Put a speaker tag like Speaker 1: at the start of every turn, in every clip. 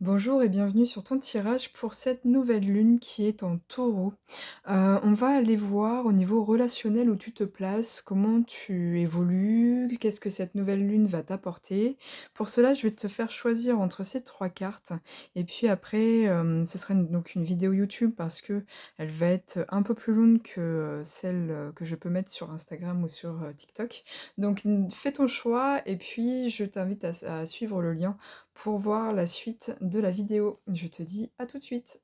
Speaker 1: Bonjour et bienvenue sur ton tirage pour cette nouvelle lune qui est en taureau. On va aller voir au niveau relationnel où tu te places, comment tu évolues, qu'est-ce que cette nouvelle lune va t'apporter. Pour cela, je vais te faire choisir entre ces trois cartes. Et puis après, ce sera donc une vidéo YouTube parce que elle va être un peu plus longue que celle que je peux mettre sur Instagram ou sur TikTok. Donc fais ton choix et puis je t'invite à suivre le lien pour voir la suite de la vidéo. Je te dis à tout de suite.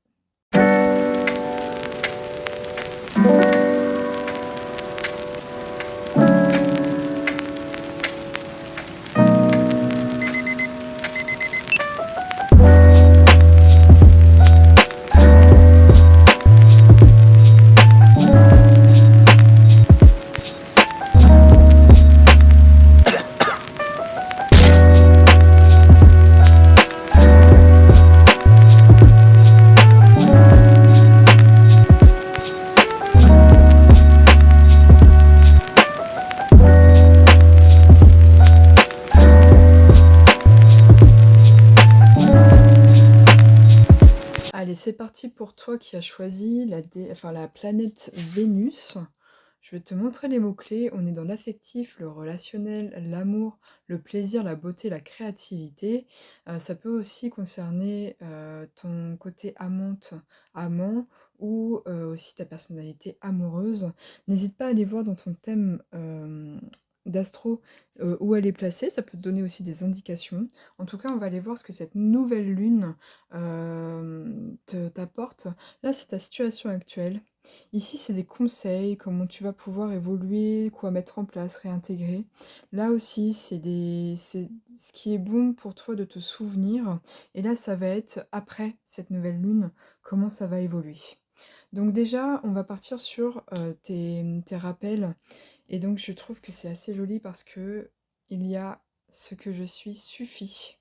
Speaker 1: Allez, c'est parti pour toi qui as choisi la planète Vénus. Je vais te montrer les mots-clés. On est dans l'affectif, le relationnel, l'amour, le plaisir, la beauté, la créativité. Ça peut aussi concerner ton côté amante, amant, ou aussi ta personnalité amoureuse. N'hésite pas à aller voir dans ton thème d'astro où elle est placée. Ça peut te donner aussi des indications. En tout cas, on va aller voir ce que cette nouvelle lune t'apporte. Là, c'est ta situation actuelle. Ici, c'est des conseils, comment tu vas pouvoir évoluer, quoi mettre en place, réintégrer. Là aussi, c'est ce qui est bon pour toi de te souvenir. Et là, ça va être après cette nouvelle lune, comment ça va évoluer. Donc déjà, on va partir sur tes rappels. Et donc, je trouve que c'est assez joli parce que il y a ce que je suis suffit.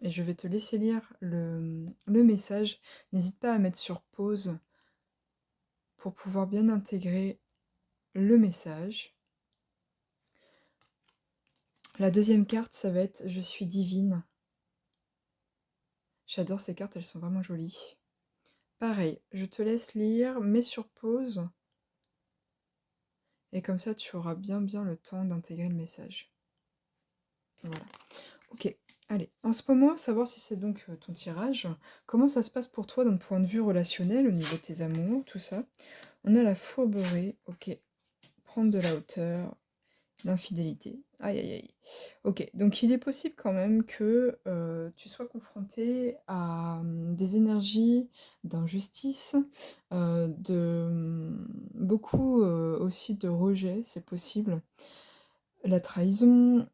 Speaker 1: Et je vais te laisser lire le message. N'hésite pas à mettre sur pause pour pouvoir bien intégrer le message. La deuxième carte, ça va être Je suis divine. J'adore ces cartes, elles sont vraiment jolies. Pareil, je te laisse lire, mets sur pause. Et comme ça, tu auras bien le temps d'intégrer le message. Voilà. Ok, allez. En ce moment, savoir si c'est donc ton tirage. Comment ça se passe pour toi d'un point de vue relationnel, au niveau de tes amours, tout ça. On a la fourberie, ok. Prendre de la hauteur, l'infidélité. Aïe aïe aïe. Ok, donc il est possible quand même que tu sois confronté à des énergies d'injustice, beaucoup aussi de rejet, c'est possible. La trahison,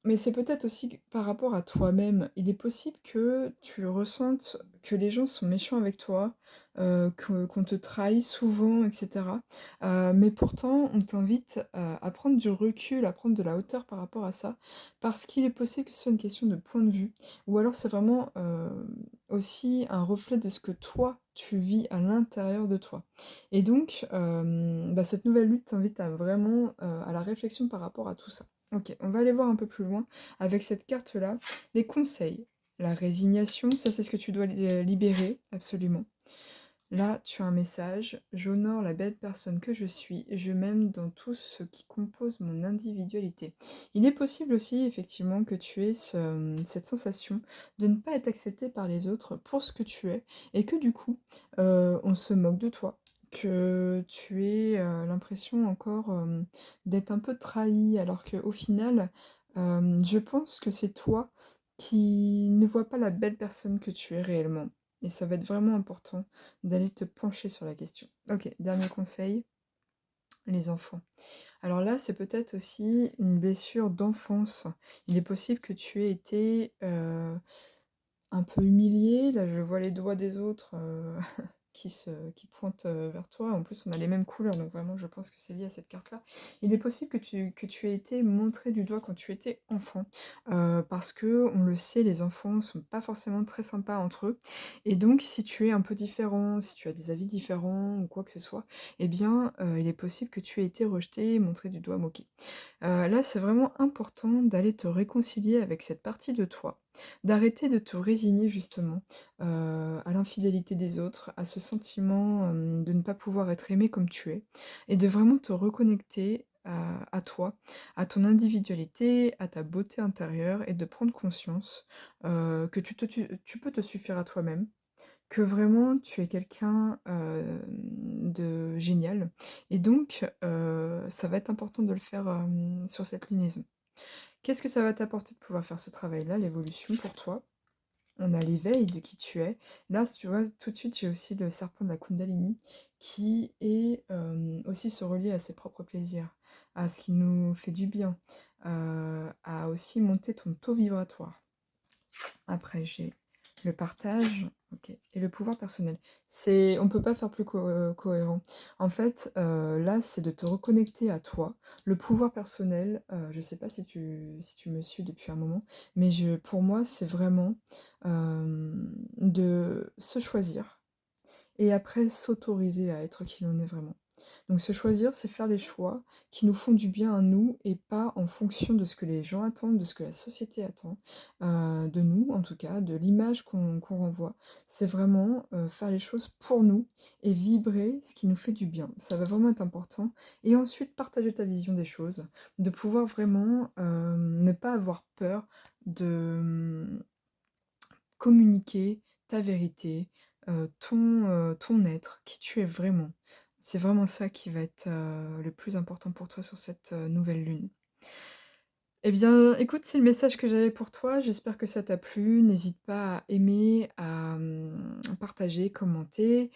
Speaker 1: mais c'est peut-être aussi par rapport à toi-même. Il est possible que tu ressentes que les gens sont méchants avec toi, qu'on te trahit souvent, et cetera. Mais pourtant, on t'invite à prendre du recul, à prendre de la hauteur par rapport à ça, parce qu'il est possible que ce soit une question de point de vue, ou alors c'est vraiment aussi un reflet de ce que toi, tu vis à l'intérieur de toi. Et donc, cette nouvelle lutte t'invite à vraiment à la réflexion par rapport à tout ça. Ok, on va aller voir un peu plus loin avec cette carte-là. Les conseils, la résignation, ça c'est ce que tu dois libérer, absolument. Là, tu as un message. J'honore la belle personne que je suis. Je m'aime dans tout ce qui compose mon individualité. Il est possible aussi, effectivement, que tu aies cette sensation de ne pas être accepté par les autres pour ce que tu es et que du coup, on se moque de toi. Que tu aies l'impression encore d'être un peu trahi, alors qu'au final, je pense que c'est toi qui ne vois pas la belle personne que tu es réellement. Et ça va être vraiment important d'aller te pencher sur la question. Ok, dernier conseil, les enfants. Alors là, c'est peut-être aussi une blessure d'enfance. Il est possible que tu aies été un peu humilié. Là, je vois les doigts des autres qui pointent vers toi. En plus, on a les mêmes couleurs, donc vraiment, je pense que c'est lié à cette carte-là. Il est possible que tu aies été montré du doigt quand tu étais enfant, parce que, on le sait, les enfants sont pas forcément très sympas entre eux. Et donc, si tu es un peu différent, si tu as des avis différents ou quoi que ce soit, eh bien, il est possible que tu aies été rejeté, montré du doigt, moqué. Là, c'est vraiment important d'aller te réconcilier avec cette partie de toi d'arrêter de te résigner justement, à l'infidélité des autres, à ce sentiment, de ne pas pouvoir être aimé comme tu es et de vraiment te reconnecter à toi, à ton individualité, à ta beauté intérieure et de prendre conscience, que tu peux te suffire à toi-même, que vraiment tu es quelqu'un, de génial et donc ça va être important de le faire, sur cette lunaison. Qu'est-ce que ça va t'apporter de pouvoir faire ce travail-là, l'évolution pour toi? On a l'éveil de qui tu es. Là, tu vois, tout de suite, j'ai aussi le serpent de la Kundalini qui est, aussi se relier à ses propres plaisirs, à ce qui nous fait du bien, à aussi monter ton taux vibratoire. Après, j'ai le partage, OK, et le pouvoir personnel. On peut pas faire plus cohérent. En fait, là, c'est de te reconnecter à toi. Le pouvoir personnel, je sais pas si tu me suis depuis un moment, mais pour moi, c'est vraiment, de se choisir et après s'autoriser à être qui l'on est vraiment. Donc se choisir, c'est faire les choix qui nous font du bien à nous et pas en fonction de ce que les gens attendent, de ce que la société attend, de nous en tout cas, de l'image qu'on renvoie. C'est vraiment, faire les choses pour nous et vibrer ce qui nous fait du bien. Ça va vraiment être important et ensuite partager ta vision des choses, de pouvoir vraiment, ne pas avoir peur de, communiquer ta vérité, ton être, qui tu es vraiment. C'est vraiment ça qui va être, le plus important pour toi sur cette, nouvelle lune. Eh bien, écoute, c'est le message que j'avais pour toi. J'espère que ça t'a plu. N'hésite pas à aimer, à, partager, commenter.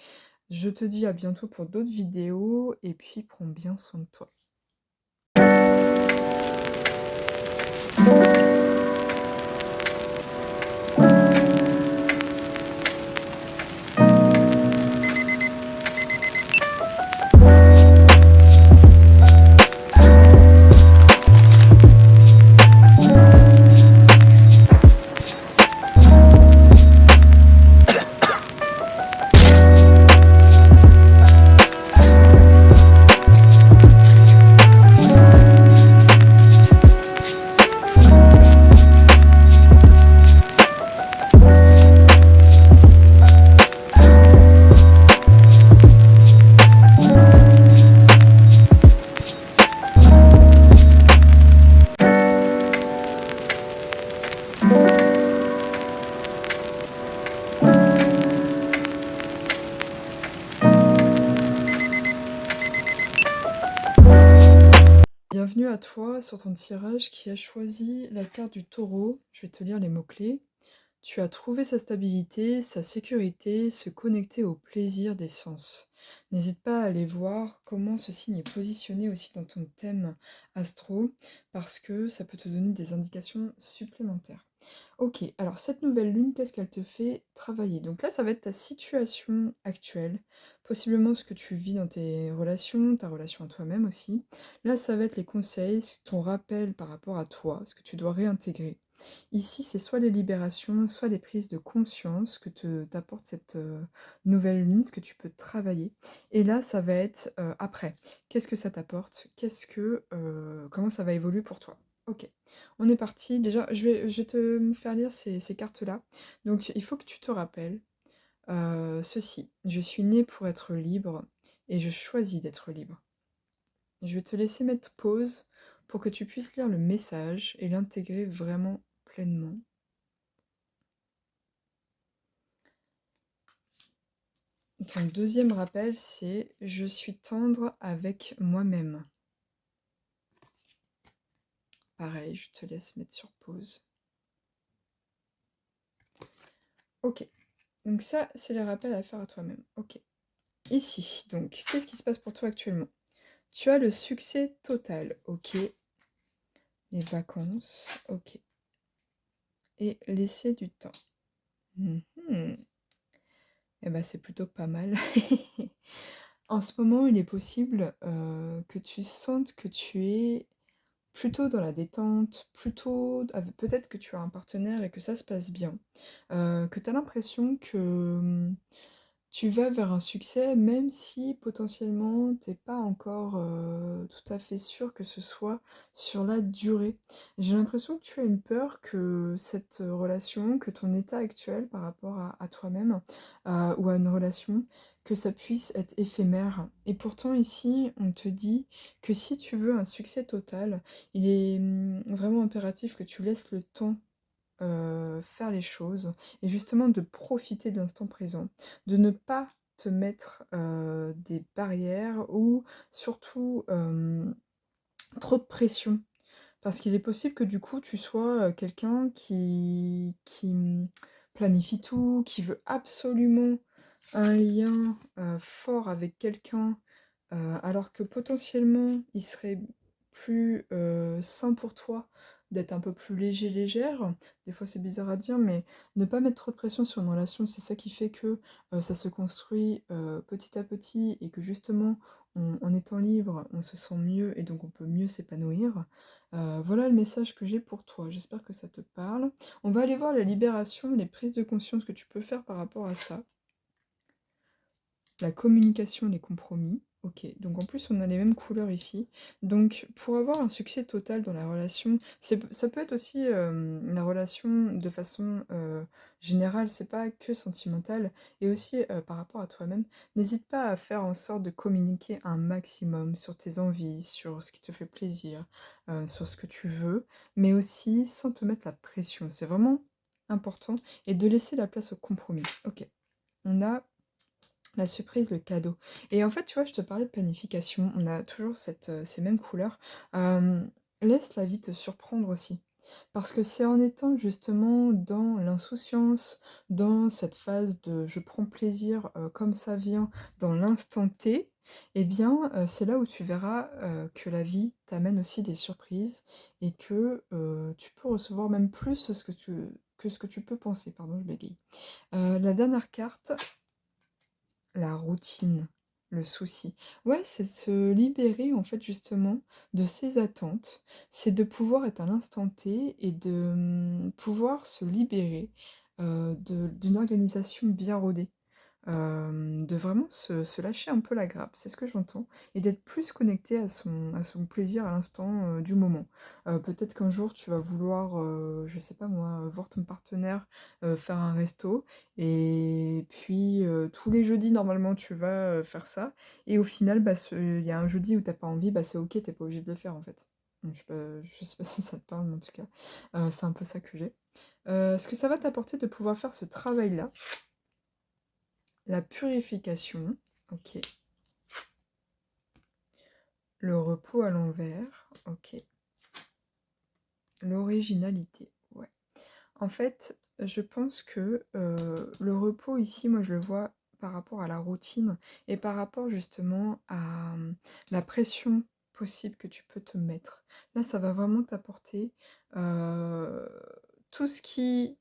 Speaker 1: Je te dis à bientôt pour d'autres vidéos et puis prends bien soin de toi. Bienvenue à toi sur ton tirage qui a choisi la carte du taureau. Je vais te lire les mots-clés. Tu as trouvé sa stabilité, sa sécurité, se connecter au plaisir des sens. N'hésite pas à aller voir comment ce signe est positionné aussi dans ton thème astro, parce que ça peut te donner des indications supplémentaires. Ok, alors cette nouvelle lune, qu'est-ce qu'elle te fait travailler? Donc là, ça va être ta situation actuelle, possiblement ce que tu vis dans tes relations, ta relation à toi-même aussi. Là, ça va être les conseils, ton rappel par rapport à toi, ce que tu dois réintégrer. Ici, c'est soit les libérations, soit les prises de conscience que t'apporte cette nouvelle lune, ce que tu peux travailler. Et là, ça va être après. Qu'est-ce que ça t'apporte? Comment ça va évoluer pour toi? Ok, on est parti. Déjà, je vais te faire lire ces cartes-là. Donc, il faut que tu te rappelles ceci. Je suis née pour être libre et je choisis d'être libre. Je vais te laisser mettre pause pour que tu puisses lire le message et l'intégrer vraiment pleinement. Ton deuxième rappel, c'est je suis tendre avec moi-même. Pareil, je te laisse mettre sur pause. Ok, donc ça, c'est les rappels à faire à toi-même. Ok. Ici, donc, qu'est-ce qui se passe pour toi actuellement? Tu as le succès total, ok. Les vacances, ok. Et laisser du temps. Mhm. Eh ben, c'est plutôt pas mal. En ce moment, il est possible que tu sentes que tu es plutôt dans la détente, plutôt peut-être que tu as un partenaire et que ça se passe bien. Que tu as l'impression que, tu vas vers un succès même si potentiellement tu pas encore, tout à fait sûr que ce soit sur la durée. J'ai l'impression que tu as une peur que cette, relation, que ton état actuel par rapport à toi-même, ou à une relation, que ça puisse être éphémère et pourtant ici, on te dit que si tu veux un succès total, il est, vraiment impératif que tu laisses le temps faire les choses et justement de profiter de l'instant présent, de ne pas te mettre, des barrières ou surtout, trop de pression. Parce qu'il est possible que du coup tu sois, quelqu'un qui, planifie tout, qui veut absolument un lien, fort avec quelqu'un, alors que potentiellement il serait plus, sain pour toi d'être un peu plus léger, légère. Des fois c'est bizarre à dire, mais ne pas mettre trop de pression sur une relation, c'est ça qui fait que, ça se construit, petit à petit et que justement en étant libre, on se sent mieux et donc on peut mieux s'épanouir. Voilà le message que j'ai pour toi, j'espère que ça te parle. On va aller voir la libération, les prises de conscience que tu peux faire par rapport à ça. La communication, les compromis. OK, donc en plus on a les mêmes couleurs ici. Donc pour avoir un succès total dans la relation, ça peut être aussi, la relation de façon, générale, c'est pas que sentimental et aussi, par rapport à toi-même. N'hésite pas à faire en sorte de communiquer un maximum sur tes envies, sur ce qui te fait plaisir, sur ce que tu veux, mais aussi sans te mettre la pression. C'est vraiment important et de laisser la place au compromis. OK, on a la surprise, le cadeau. Et en fait, tu vois, je te parlais de planification, on a toujours ces mêmes couleurs. Laisse la vie te surprendre aussi. Parce que c'est en étant justement dans l'insouciance, dans cette phase de je prends plaisir comme ça vient, dans l'instant T, eh bien, c'est là où tu verras que la vie t'amène aussi des surprises et que tu peux recevoir même plus que ce que tu peux penser. Pardon, je bégaye. La dernière carte, la routine, le souci. Ouais, c'est se libérer en fait justement de ses attentes. C'est de pouvoir être à l'instant T et de, pouvoir se libérer, d'une organisation bien rodée. De vraiment se lâcher un peu la grappe, c'est ce que j'entends et d'être plus connecté à son plaisir à l'instant, du moment. Peut-être qu'un jour tu vas vouloir, je sais pas moi, voir ton partenaire, faire un resto et puis, tous les jeudis normalement tu vas, faire ça et au final, bah, il y a un jeudi où t'as pas envie, bah, c'est OK, t'es pas obligé de le faire en fait. Donc je sais pas si ça te parle mais en tout cas, c'est un peu ça que j'ai. Ce que ça va t'apporter de pouvoir faire ce travail-là, la purification, OK. Le repos à l'envers, OK. L'originalité, ouais. En fait, je pense que, le repos ici, moi je le vois par rapport à la routine et par rapport justement à, la pression possible que tu peux te mettre. Là, ça va vraiment t'apporter, heu, tout ce qui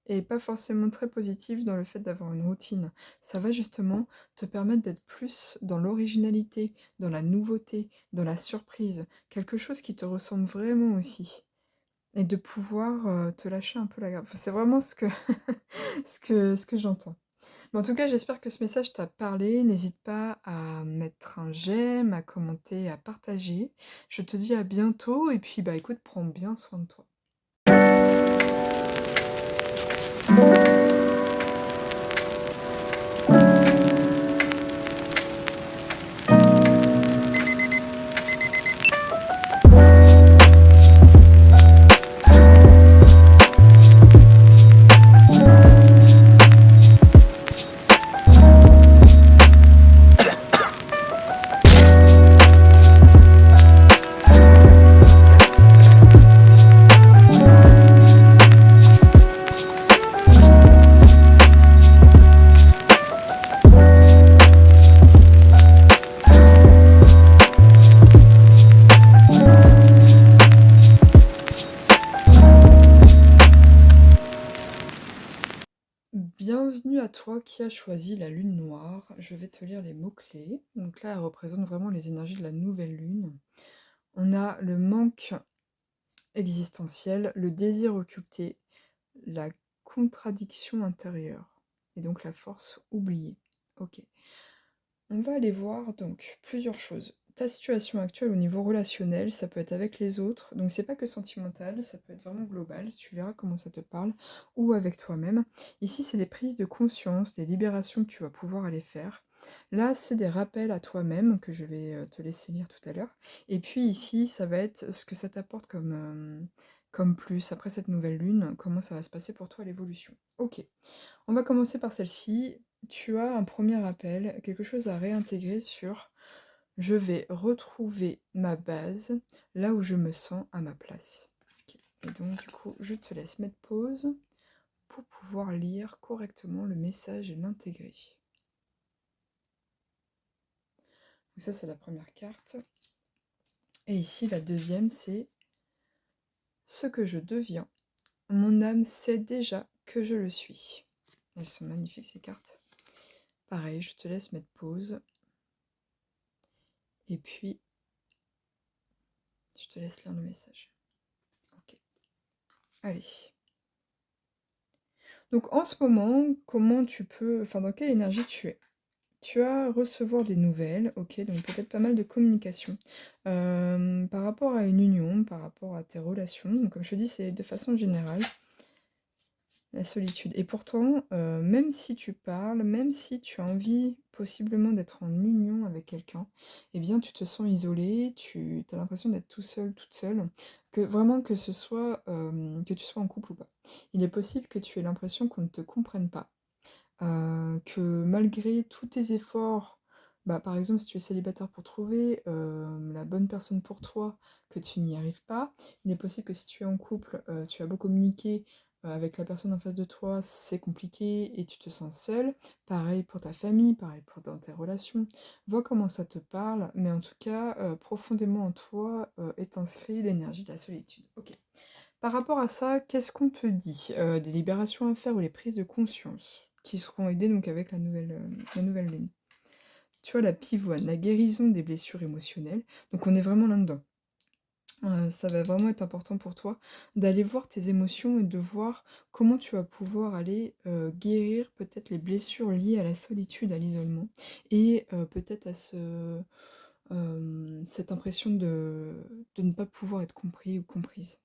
Speaker 1: et pas forcément très positif dans le fait d'avoir une routine. Ça va justement te permettre d'être plus dans l'originalité, dans la nouveauté, dans la surprise, quelque chose qui te ressemble vraiment aussi et de pouvoir, te lâcher un peu la grappe. Enfin, c'est vraiment ce que ce que j'entends. Mais en tout cas, j'espère que ce message t'a parlé. N'hésite pas à mettre un j'aime, à commenter, à partager. Je te dis à bientôt et puis, bah, écoute, prends bien soin de toi. Bienvenue à toi qui as choisi la lune noire. Je vais te lire les mots-clés. Donc là, elle représente vraiment les énergies de la nouvelle lune. On a le manque existentiel, le désir occulté, la contradiction intérieure et donc la force oubliée. OK. On va aller voir donc plusieurs choses. Ta situation actuelle au niveau relationnel, ça peut être avec les autres, donc c'est pas que sentimental, ça peut être vraiment global, tu verras comment ça te parle, ou avec toi-même. Ici, c'est des prises de conscience, des libérations que tu vas pouvoir aller faire. Là, c'est des rappels à toi-même que je vais te laisser lire tout à l'heure. Et puis ici, ça va être ce que ça t'apporte comme plus après cette nouvelle lune, comment ça va se passer pour toi l'évolution. Ok. On va commencer par celle-ci. Tu as un premier appel, quelque chose à réintégrer sur je vais retrouver ma base, là où je me sens à ma place. Ok. Et donc du coup, je te laisse mettre pause pour pouvoir lire correctement le message et l'intégrer. Donc ça, c'est la première carte. Et ici, la deuxième, c'est ce que je deviens. Mon âme sait déjà que je le suis. Elles sont magnifiques, ces cartes. Pareil, je te laisse mettre pause. Et puis, je te laisse lire le message. Ok. Allez. Donc en ce moment, comment tu peux... Enfin, dans quelle énergie tu es? Tu as recevoir des nouvelles, ok, donc peut-être pas mal de communication par rapport à une union, par rapport à tes relations. Donc comme je te dis, c'est de façon générale. La solitude. Et pourtant, même si tu parles, même si tu as envie possiblement d'être en union avec quelqu'un, eh bien tu te sens isolé, tu as l'impression d'être tout seul, toute seule, que vraiment que ce soit que tu sois en couple ou pas. Il est possible que tu aies l'impression qu'on ne te comprenne pas, que malgré tous tes efforts, bah, par exemple si tu es célibataire pour trouver la bonne personne pour toi, que tu n'y arrives pas. Il est possible que si tu es en couple, tu as beau communiquer avec la personne en face de toi, c'est compliqué et tu te sens seul. Pareil pour ta famille, pareil pour dans tes relations. Vois comment ça te parle, mais en tout cas, profondément en toi est inscrit l'énergie de la solitude. Ok. Par rapport à ça, qu'est-ce qu'on te dit? Des libérations à faire ou les prises de conscience qui seront aidées donc avec la nouvelle lune. Tu vois la pivoine, la guérison des blessures émotionnelles. Donc on est vraiment là-dedans. Ça va vraiment être important pour toi d'aller voir tes émotions et de voir comment tu vas pouvoir aller guérir peut-être les blessures liées à la solitude, à l'isolement, et peut-être à cette impression de ne pas pouvoir être compris ou comprise.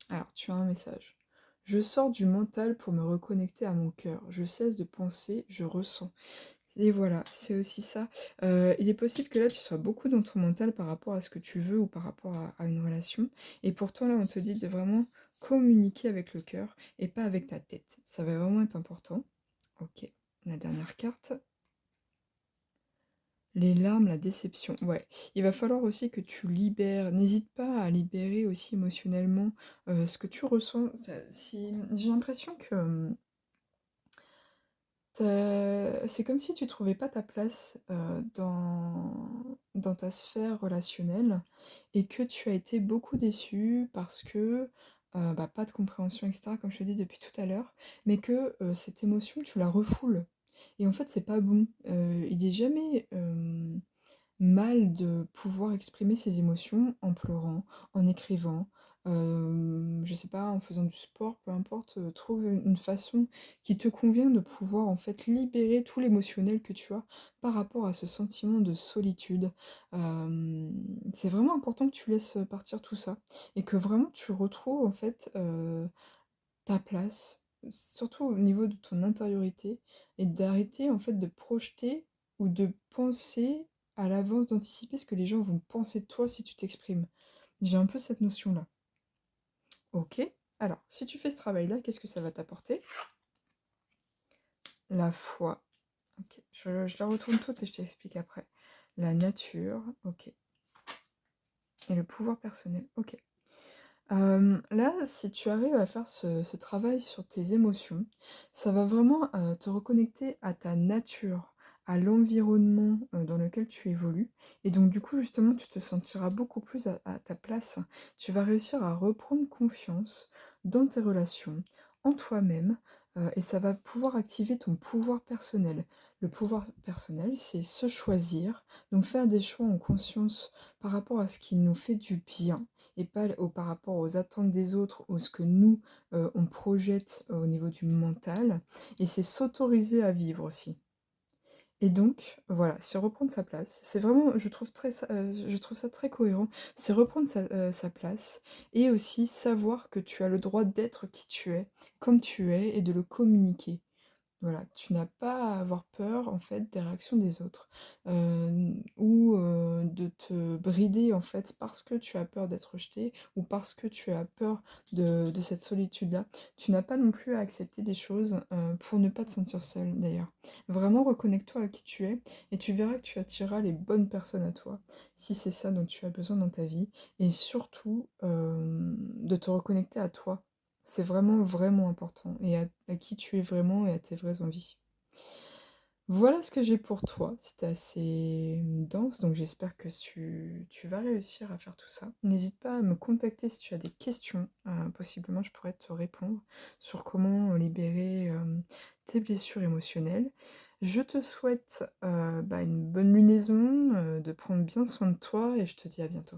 Speaker 1: Alors, tu as un message. Je sors du mental pour me reconnecter à mon cœur. Je cesse de penser, je ressens. Et voilà, c'est aussi ça. Il est possible que là, tu sois beaucoup dans ton mental par rapport à ce que tu veux ou par rapport à une relation. Et pourtant, là, on te dit de vraiment communiquer avec le cœur et pas avec ta tête. Ça va vraiment être important. Ok, la dernière carte. Les larmes, la déception. Ouais, il va falloir aussi que tu libères. N'hésite pas à libérer aussi émotionnellement ce que tu ressens. Si, j'ai l'impression que c'est comme si tu trouvais pas ta place dans ta sphère relationnelle et que tu as été beaucoup déçu parce que bah, pas de compréhension, etc., comme je te dis depuis tout à l'heure, mais que cette émotion, tu la refoules. Et en fait, c'est pas bon. Il est jamais mal de pouvoir exprimer ses émotions en pleurant, en écrivant, je sais pas, en faisant du sport, peu importe, trouve une façon qui te convient de pouvoir en fait libérer tout l'émotionnel que tu as par rapport à ce sentiment de solitude. C'est vraiment important que tu laisses partir tout ça et que vraiment tu retrouves en fait ta place, surtout au niveau de ton intériorité, et d'arrêter en fait de projeter ou de penser à l'avance, d'anticiper ce que les gens vont penser de toi si tu t'exprimes. J'ai un peu cette notion-là. Ok, alors si tu fais ce travail-là, qu'est-ce que ça va t'apporter? La foi. Ok, je la retourne toute et je t'explique après. La nature, ok. Et le pouvoir personnel, ok. Là, si tu arrives à faire ce travail sur tes émotions, ça va vraiment te reconnecter à ta nature, à l'environnement dans lequel tu évolues. Et donc, du coup, justement, tu te sentiras beaucoup plus à ta place. Tu vas réussir à reprendre confiance dans tes relations, en toi-même, et ça va pouvoir activer ton pouvoir personnel. Le pouvoir personnel, c'est se choisir, donc faire des choix en conscience par rapport à ce qui nous fait du bien et pas par rapport aux attentes des autres ou ce que nous, on projette au niveau du mental. Et c'est s'autoriser à vivre aussi. Et donc, voilà, c'est reprendre sa place. C'est vraiment je trouve ça très cohérent. C'est reprendre sa place et aussi savoir que tu as le droit d'être qui tu es, comme tu es et de le communiquer. Voilà, tu n'as pas à avoir peur, en fait, des réactions des autres, ou de te brider, en fait, parce que tu as peur d'être rejeté ou parce que tu as peur de cette solitude-là. Tu n'as pas non plus à accepter des choses, pour ne pas te sentir seul, d'ailleurs. Vraiment reconnecte-toi à qui tu es et tu verras que tu attireras les bonnes personnes à toi, si c'est ça dont tu as besoin dans ta vie et surtout, de te reconnecter à toi. C'est vraiment, vraiment important et à qui tu es vraiment et à tes vraies envies. Voilà ce que j'ai pour toi. C'était assez dense, donc j'espère que tu vas réussir à faire tout ça. N'hésite pas à me contacter si tu as des questions. Possiblement, je pourrais te répondre sur comment libérer tes blessures émotionnelles. Je te souhaite une bonne lunaison, de prendre bien soin de toi et je te dis à bientôt.